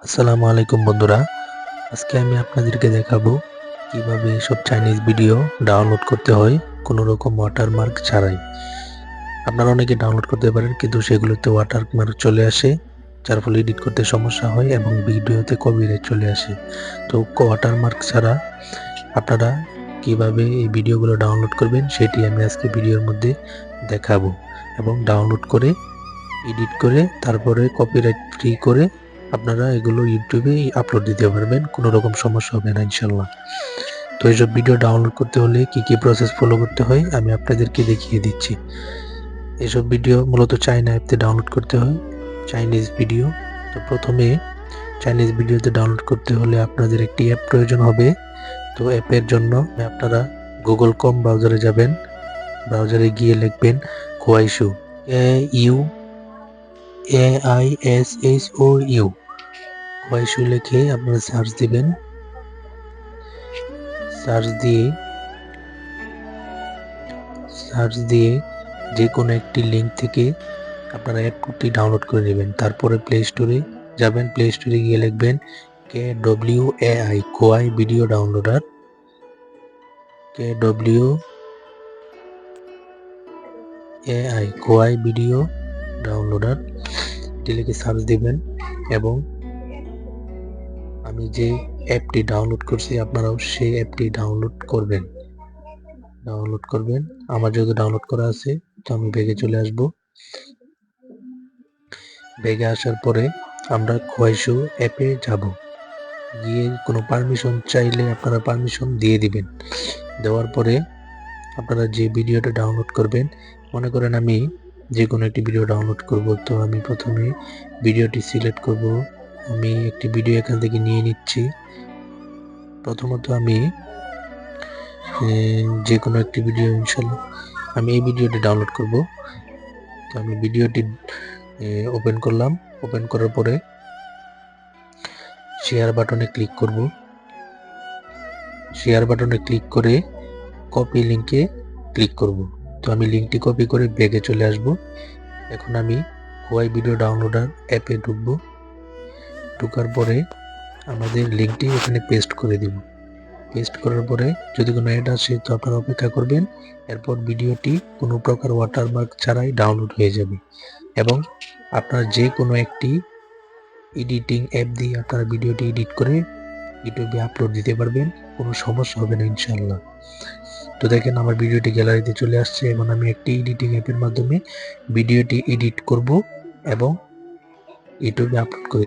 আসসালামু আলাইকুম বন্ধুরা, আজকে আমি আপনাদেরকে দেখাবো কিভাবে এসব চাইনিজ ভিডিও ডাউনলোড করতে হয় কোনো রকম ওয়াটারমার্ক ছাড়াই। আপনারা অনেকে ডাউনলোড করতে পারেন কিন্তু সেগুলোতে ওয়াটারমার্ক চলে আসে, যার ফলে এডিট করতে সমস্যা হয় এবং ভিডিওতে কপিরাইট চলে আসে। তো ওয়াটারমার্ক ছাড়া আপনারা কিভাবে এই ভিডিওগুলো ডাউনলোড করবেন সেটি আমি আজকে ভিডিওর মধ্যে দেখাবো এবং ডাউনলোড করে এডিট করে তারপরে কপিরাইট ফ্রি করে আপনারা এগুলো ইউটিউবে আপলোড দিতে পারবেন, কোনো রকম সমস্যা হবে না ইনশাল্লাহ। তো এইসব ভিডিও ডাউনলোড করতে হলে কি কি প্রসেস ফলো করতে হয় আমি আপনাদেরকে দেখিয়ে দিচ্ছি। এসব ভিডিও মূলত চাইনা অ্যাপতে ডাউনলোড করতে হয়, চাইনিজ ভিডিও। তো প্রথমে চাইনিজ ভিডিওতে ডাউনলোড করতে হলে আপনাদের একটি অ্যাপ প্রয়োজন হবে। তো অ্যাপের জন্য আপনারা গুগল ক্রোম ব্রাউজারে যাবেন, ব্রাউজারে গিয়ে লিখবেন কোয়াইশু, AISHOU, কোয়াইশু লিখে আপনারা সার্চ দিবেন। সার্চ দিয়ে যে কোনো একটি লিঙ্ক থেকে আপনারা অ্যাপটি ডাউনলোড করে নেবেন। তারপরে প্লে স্টোরে যাবেন, প্লে স্টোরে গিয়ে লিখবেন KWAI, কোয়াই video downloader, KWAI, কোয়াই video downloader, এটি লিখে সার্চ দিবেন। এবং আমি যে অ্যাপটি ডাউনলোড করছি আপনারাও সেই অ্যাপটি ডাউনলোড করবেন। আমার যেহেতু ডাউনলোড করা আছে তো আমি ব্যাগে চলে আসব। ব্যাগে আসার পরে আমরা কোয়াইশু অ্যাপে যাব, গিয়ে কোনো পারমিশন চাইলে আপনারা পারমিশন দিয়ে দিবেন। দেওয়ার পরে আপনারা যে ভিডিওটা ডাউনলোড করবেন, মনে করেন আমি যে কোনো একটি ভিডিও ডাউনলোড করব, তো আমি প্রথমে ভিডিওটি সিলেক্ট করব। আমি একটি ভিডিও এখান থেকে নিয়ে নিচ্ছি। প্রথমত আমি যে কোনো একটি ভিডিও, ইনশাল্লাহ আমি এই ভিডিওটি ডাউনলোড করব। তো আমি ভিডিওটি ওপেন করলাম। ওপেন করার পরে শেয়ার বাটনে ক্লিক করব। শেয়ার বাটনে ক্লিক করে কপি লিঙ্কে ক্লিক করব। তো আমি লিঙ্কটি কপি করে ব্যাগে চলে আসব। এখন আমি কোয়াই ভিডিও ডাউনলোডার অ্যাপে ঢুকব। ঢোকার পরে আমাদের লিঙ্কটি এখানে পেস্ট করে দিব। পেস্ট করার পরে যদি কোনো অ্যাড আসে তো আপনারা অপেক্ষা করবেন। এরপর ভিডিওটি কোনো প্রকার ওয়াটারমার্ক ছাড়াই ডাউনলোড হয়ে যাবে এবং আপনার যে কোনো একটি এডিটিং অ্যাপ দিয়ে আপনারা ভিডিওটি এডিট করে ইউটিউবে আপলোড দিতে পারবেন, কোনো সমস্যা হবে না ইনশাল্লাহ। তো দেখেন আমার ভিডিওটি গ্যালারিতে চলে আসছে। এখন আমি একটি এডিটিং অ্যাপের মাধ্যমে ভিডিওটি এডিট করব এবং ইউটিউবে আপলোড করে